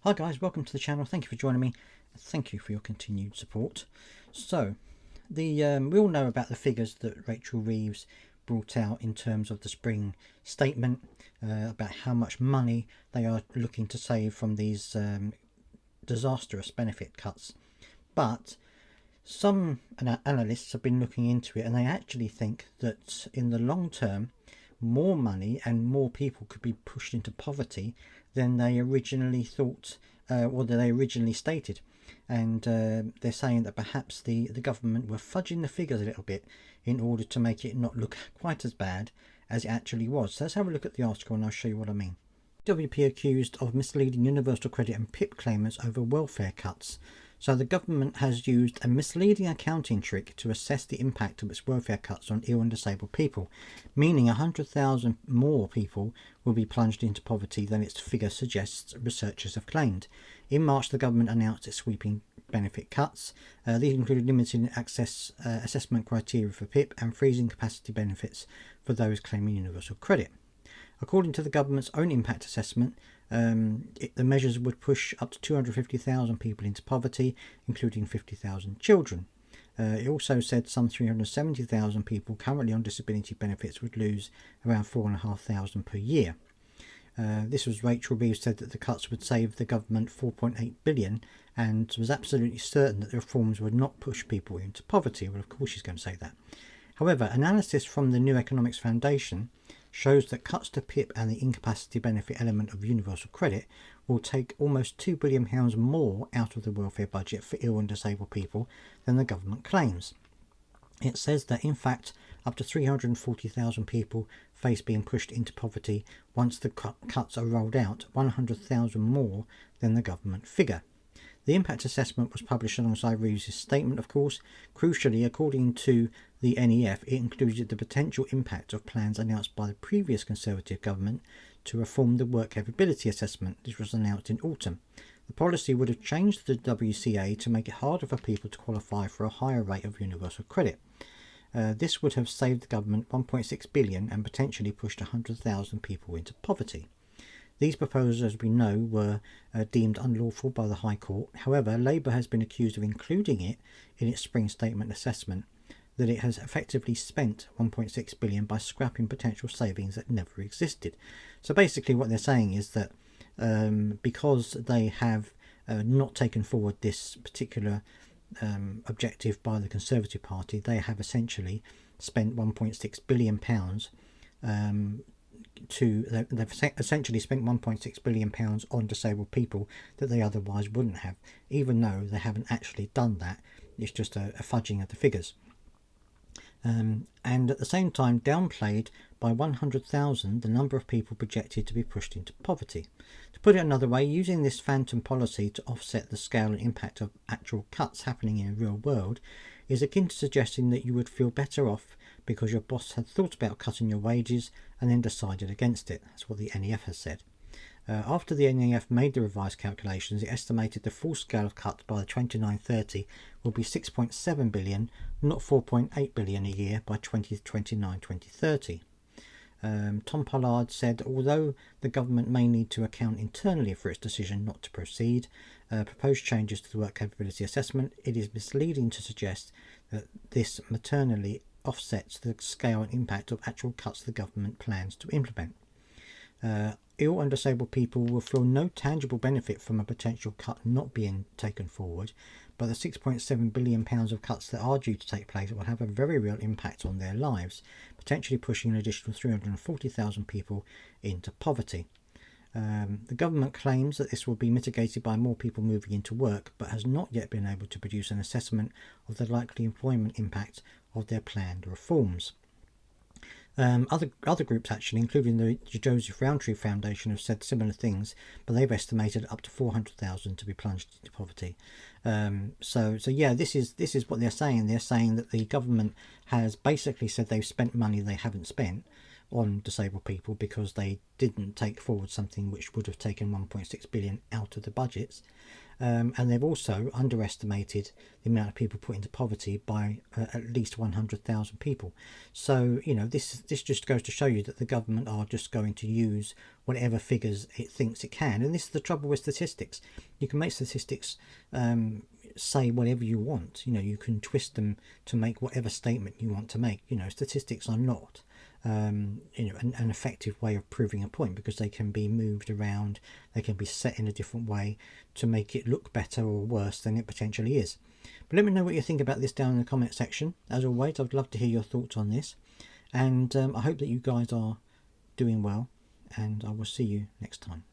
Hi guys, welcome to the channel. Thank you for joining me. Thank you for your continued support. So, we all know about the figures that Rachel Reeves brought out in terms of the spring statement about how much money they are looking to save from these disastrous benefit cuts. But some analysts have been looking into it, and they actually think that in the long term, more money and more people could be pushed into poverty than they originally thought, or than they originally stated. And they're saying that perhaps the government were fudging the figures a little bit in order to make it not look quite as bad as it actually was. So let's have a look at the article and I'll show you what I mean. WP accused of misleading universal credit and PIP claimants over welfare cuts. So the government has used a misleading accounting trick to assess the impact of its welfare cuts on ill and disabled people, meaning 100,000 more people will be plunged into poverty than its figure suggests, researchers have claimed. In March, the government announced its sweeping benefit cuts. These included limiting access assessment criteria for PIP and freezing capacity benefits for those claiming universal credit. According to the government's own impact assessment, the measures would push up to 250,000 people into poverty, including 50,000 children. It also said some 370,000 people currently on disability benefits would lose around 4,500 per year. This was Rachel Reeves said that the cuts would save the government 4.8 billion and was absolutely certain that the reforms would not push people into poverty. Well, of course she's going to say that. However, analysis from the New Economics Foundation shows that cuts to PIP and the incapacity benefit element of universal credit will take almost £2 billion more out of the welfare budget for ill and disabled people than the government claims. It says that in fact up to 340,000 people face being pushed into poverty once the cuts are rolled out, 100,000 more than the government figure. The impact assessment was published alongside Reeves' statement, of course. Crucially, according to the NEF, it included the potential impact of plans announced by the previous Conservative government to reform the work capability assessment. This was announced in autumn. The policy would have changed the WCA to make it harder for people to qualify for a higher rate of universal credit. This would have saved the government £1.6 billion and potentially pushed 100,000 people into poverty. These proposals, as we know, were deemed unlawful by the High Court. However, Labour has been accused of including it in its spring statement assessment, that it has effectively spent £1.6 billion by scrapping potential savings that never existed. So basically what they're saying is that because they have not taken forward this particular objective by the Conservative Party, they have essentially spent £1.6 billion they've essentially spent £1.6 billion on disabled people that they otherwise wouldn't have, even though they haven't actually done that. It's just a fudging of the figures. And at the same time downplayed by 100,000 the number of people projected to be pushed into poverty. To put it another way, using this phantom policy to offset the scale and impact of actual cuts happening in the real world is akin to suggesting that you would feel better off because your boss had thought about cutting your wages and then decided against it. That's what the NEF has said. After the NEF made the revised calculations, it estimated the full scale of cuts by the 29-30 will be 6.7 billion, not 4.8 billion a year by 2029-2030. Tom Pollard said, although the government may need to account internally for its decision not to proceed, proposed changes to the work capability assessment, it is misleading to suggest that this maternally offsets the scale and impact of actual cuts the government plans to implement. Ill and disabled people will feel no tangible benefit from a potential cut not being taken forward, but the £6.7 billion of cuts that are due to take place will have a very real impact on their lives, potentially pushing an additional 340,000 people into poverty. The government claims that this will be mitigated by more people moving into work, but has not yet been able to produce an assessment of the likely employment impact of their planned reforms. Other groups actually, including the Joseph Rowntree Foundation, have said similar things, but they've estimated up to 400,000 to be plunged into poverty. So yeah, this is what they're saying. They're saying that the government has basically said they've spent money they haven't spent on disabled people because they didn't take forward something which would have taken 1.6 billion out of the budgets. And they've also underestimated the amount of people put into poverty by at least 100,000 people. So, you know, this just goes to show you that the government are just going to use whatever figures it thinks it can. And this is the trouble with statistics. You can make statistics say whatever you want. You know, you can twist them to make whatever statement you want to make. You know, statistics are not you know, an effective way of proving a point, because they can be moved around, they can be set in a different way to make it look better or worse than it potentially is. But let me know what you think about this down in the comment section. As always, I'd love to hear your thoughts on this, and I hope that you guys are doing well, and I will see you next time.